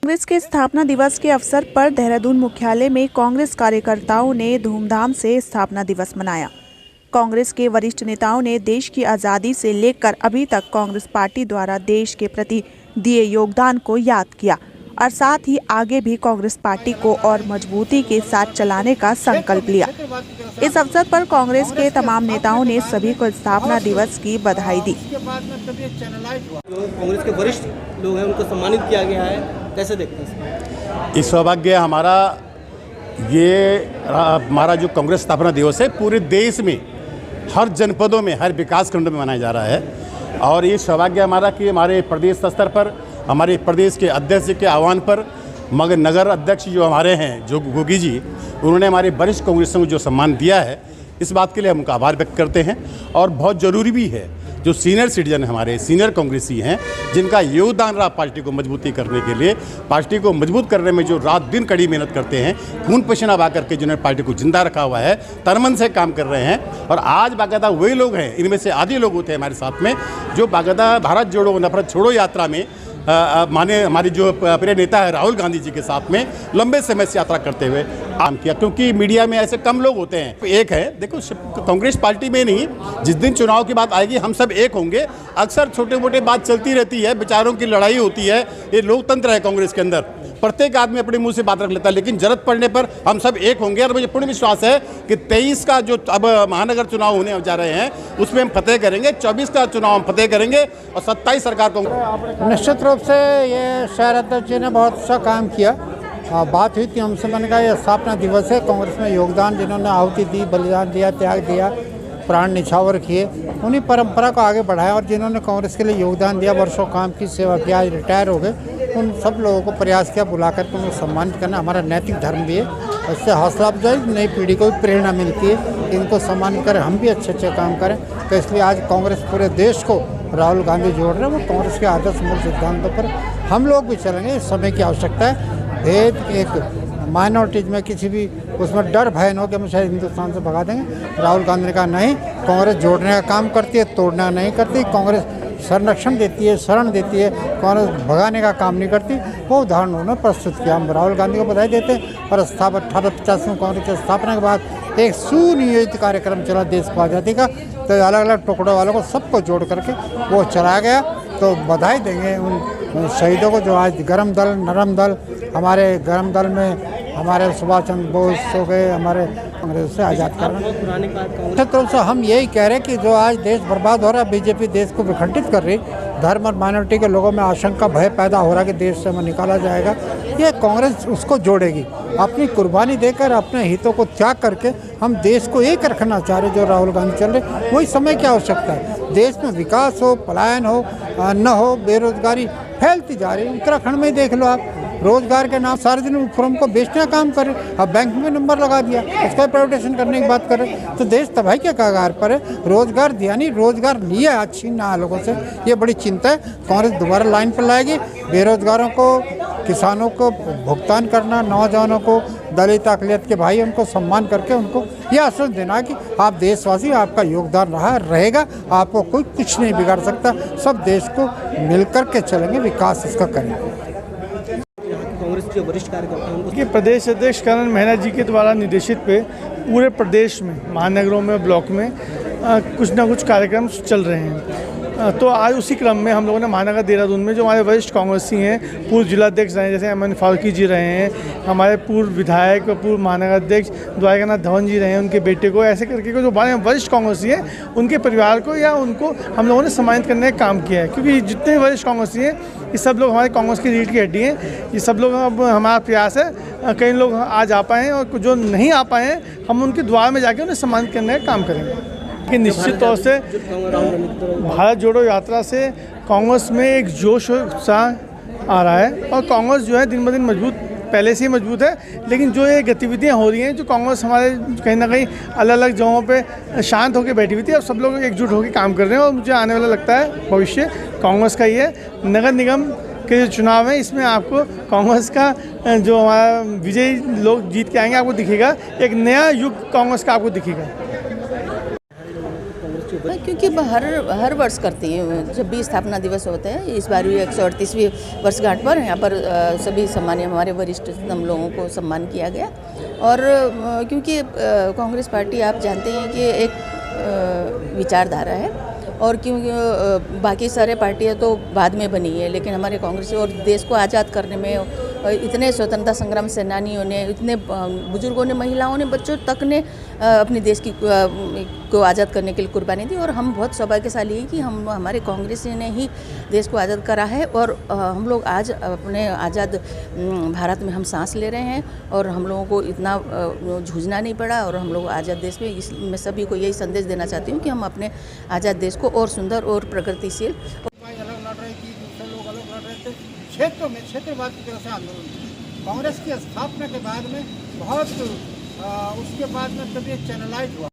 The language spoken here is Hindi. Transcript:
कांग्रेस के स्थापना दिवस के अवसर पर देहरादून मुख्यालय में कांग्रेस कार्यकर्ताओं ने धूमधाम से स्थापना दिवस मनाया। कांग्रेस के वरिष्ठ नेताओं ने देश की आज़ादी से लेकर अभी तक कांग्रेस पार्टी द्वारा देश के प्रति दिए योगदान को याद किया और साथ ही आगे भी कांग्रेस पार्टी को और मजबूती के साथ चलाने का संकल्प लिया। इस अवसर पर कांग्रेस के तमाम नेताओं ने सभी को स्थापना दिवस की बधाई दी। कांग्रेस के वरिष्ठ लोग हैं, उनको सम्मानित किया गया है, कैसे देखते हैं? इस सौभाग्य हमारा जो कांग्रेस स्थापना दिवस है पूरे देश में हर जनपदों में हर विकास खंड में मनाया जा रहा है। और ये सौभाग्य हमारा कि हमारे प्रदेश स्तर पर हमारे प्रदेश के अध्यक्ष के आह्वान पर मगर नगर अध्यक्ष जो हमारे हैं जो गोगी जी, उन्होंने हमारे वरिष्ठ कांग्रेसियों को जो सम्मान दिया है, इस बात के लिए हम उनका आभार व्यक्त करते हैं। और बहुत ज़रूरी भी है जो सीनियर सिटीजन हमारे सीनियर कांग्रेसी हैं, जिनका योगदान रहा पार्टी को मजबूती करने के लिए, पार्टी को मजबूत करने में जो रात दिन कड़ी मेहनत करते हैं, खून पसीना बहा करके जिन्होंने पार्टी को जिंदा रखा हुआ है, तनमन से काम कर रहे हैं। और आज बाकायदा वही लोग हैं, इनमें से आधे लोग होते हैं हमारे साथ में, जो बाकायदा भारत जोड़ो नफरत छोड़ो यात्रा में माने हमारी जो प्रिय नेता है राहुल गांधी जी के साथ में लंबे समय से यात्रा करते हुए काम किया। क्योंकि मीडिया में ऐसे कम लोग होते हैं। एक है, देखो कांग्रेस पार्टी में नहीं, जिस दिन चुनाव की बात आएगी हम सब एक होंगे। अक्सर छोटे मोटे बात चलती रहती है, विचारों की लड़ाई होती है, ये लोकतंत्र है कांग्रेस के अंदर, प्रत्येक आदमी अपने मुंह से बात रख लेता है, लेकिन जरूरत पड़ने पर हम सब एक होंगे। और मुझे पूर्ण विश्वास है कि 23 का जो अब महानगर चुनाव होने जा रहे हैं उसमें हम फतेह करेंगे, 24 का चुनाव हम फतेह करेंगे और 27 सरकार को। निश्चित रूप से ये शहर अध्यक्ष जी ने बहुत अच्छा काम किया। बात हुई थी हमसे, मैंने कहा ये स्थापना दिवस है, कांग्रेस में योगदान जिन्होंने आहुति दी, बलिदान दिया, त्याग दिया, प्राण निछावर किए, उन्हीं परंपरा को आगे बढ़ाया। और जिन्होंने कांग्रेस के लिए योगदान दिया, वर्षों काम की सेवा किया, आज रिटायर हो गए, उन सब लोगों को प्रयास किया बुला करके उनको सम्मानित करना हमारा नैतिक धर्म भी है। इससे हौसला अफजाई नई पीढ़ी को भी प्रेरणा मिलती है, इनको सम्मानित करें, हम भी अच्छे अच्छे काम करें। तो इसलिए आज कांग्रेस पूरे देश को राहुल गांधी जोड़ रहे हैं, वो कांग्रेस के आदर्श मूल सिद्धांतों पर हम लोग भी चलेंगे। इस समय की आवश्यकता है। भेद एक माइनॉरिटीज में किसी भी उसमें डर भय न हो कि हम शायद हिंदुस्तान से भगा देंगे। राहुल गांधी ने कहा नहीं, कांग्रेस जोड़ने का काम करती है, तोड़ना नहीं करती। कांग्रेस संरक्षण देती है, शरण देती है, कांग्रेस भगाने का काम नहीं करती। वो उदाहरण उन्होंने प्रस्तुत किया। हम राहुल गांधी को बधाई देते हैं। और 1850 में कांग्रेस की स्थापना के बाद एक सुनियोजित कार्यक्रम चला देश को आज़ादी का, तो अलग अलग टुकड़ों वालों को सबको जोड़ करके वो चलाया गया। तो बधाई देंगे उन शहीदों को जो आज गरम दल नरम दल, हमारे गरम दल में हमारे सुभाष चंद्र बोस हो गए, हमारे कांग्रेस से आज़ाद करना। निश्चित रूप से हम यही कह रहे हैं कि जो आज देश बर्बाद हो रहा है, बीजेपी देश को विखंडित कर रही, धर्म और माइनॉरिटी के लोगों में आशंका भय पैदा हो रहा है कि देश से हमें निकाला जाएगा, ये कांग्रेस उसको जोड़ेगी। अपनी कुर्बानी देकर, अपने हितों को त्याग करके हम देश को एक रखना चाह रहे। जो राहुल गांधी चल रहे, वही समय की आवश्यकता है। देश में विकास हो, पलायन हो न हो, बेरोजगारी फैलती जा रही है। उत्तराखंड में देख लो आप, रोजगार के नाम सार्वजनिक उपक्रम को बेचने का काम कर रहे। अब बैंक में नंबर लगा दिया, उसका प्राइवेटाइजेशन करने की बात कर रहे। तो देश तबाही के कगार पर है। रोजगार दिया नहीं, रोजगार लिया आज छीना लोगों से, ये बड़ी चिंता है। कांग्रेस दोबारा लाइन पर लाएगी। बेरोजगारों को, किसानों को भुगतान करना, नौजवानों को, दलित अकलियत के भाई, उनको सम्मान करके उनको यह आश्वासन देना कि आप देशवासी, आपका योगदान रहा रहेगा, आपको कोई कुछ नहीं बिगाड़ सकता। सब देश को मिलकर के चलेंगे, विकास इसका करेंगे। कांग्रेस के वरिष्ठ कार्यकर्ता कि प्रदेश अध्यक्ष करण मेहरा जी के द्वारा निर्देशित पे पूरे प्रदेश में, महानगरों में, ब्लॉक में कुछ ना कुछ कार्यक्रम चल रहे हैं। तो आज उसी क्रम में हम लोगों ने महानगर देहरादून में जो हमारे वरिष्ठ कांग्रेसी हैं, पूर्व जिलाध्यक्ष रहे जैसे अमन फारूकी जी रहे हैं, हमारे पूर्व विधायक, पूर्व महानगर अध्यक्ष द्वारकानाथ धवन जी रहे हैं, उनके बेटे को, ऐसे करके जो हमारे वरिष्ठ कांग्रेसी हैं उनके परिवार को या उनको हम लोगों ने सम्मानित करने का काम किया है। क्योंकि जितने वरिष्ठ कांग्रेसी हैं ये सब लोग हमारे कांग्रेस की रीढ़ की हड्डी हैं। ये सब लोग, अब हमारा प्रयास है कई लोग आज आ पाए हैं और जो नहीं आ पाए हैं हम उनके द्वार में जाके उन्हें सम्मानित करने का काम करेंगे। कि निश्चित तौर से भारत जोड़ो यात्रा से कांग्रेस में एक जोश और उत्साह आ रहा है। और कांग्रेस जो है दिन ब दिन मजबूत, पहले से ही मजबूत है, लेकिन जो ये गतिविधियां हो रही हैं, जो कांग्रेस हमारे कहीं ना कहीं अलग अलग जगहों पे शांत होकर बैठी हुई थी, अब सब लोग एकजुट होकर काम कर रहे हैं। और मुझे आने वाला लगता है भविष्य कांग्रेस का ही है। नगर निगम के जो चुनाव है, इसमें आपको कांग्रेस का जो हमारा विजयी लोग जीत के आएंगे आपको दिखेगा। एक नया युग कांग्रेस का आपको दिखेगा। क्योंकि हर वर्ष करती है जब भी स्थापना दिवस होता है। इस बार भी 138वीं वर्षगांठ पर यहाँ पर सभी सम्मान्य हमारे वरिष्ठतम लोगों को सम्मान किया गया। और क्योंकि कांग्रेस पार्टी आप जानते हैं कि एक विचारधारा है, और क्योंकि बाकी सारे पार्टियां तो बाद में बनी है, लेकिन हमारे कांग्रेस और देश को आज़ाद करने में इतने स्वतंत्रता संग्राम सेनानियों ने, इतने बुजुर्गों ने, महिलाओं ने, बच्चों तक ने अपने देश को आज़ाद करने के लिए कुर्बानी दी। और हम बहुत सौभाग्यशाली हैं कि हमारे कांग्रेस ने ही देश को आज़ाद करा है। और हम लोग आज अपने आज़ाद भारत में हम सांस ले रहे हैं और हम लोगों को इतना जूझना नहीं पड़ा, और हम लोग आज़ाद देश में मैं सभी को यही संदेश देना चाहती हूँ कि हम अपने आज़ाद देश को और सुंदर और प्रगतिशील अलग लड़ रही थी, दूसरे लोग अलग लड़ रहे थे, क्षेत्रों में क्षेत्रवाद की तरह से आंदोलन किया। कांग्रेस की स्थापना के बाद में बहुत उसके बाद में तब ये चैनलाइज हुआ।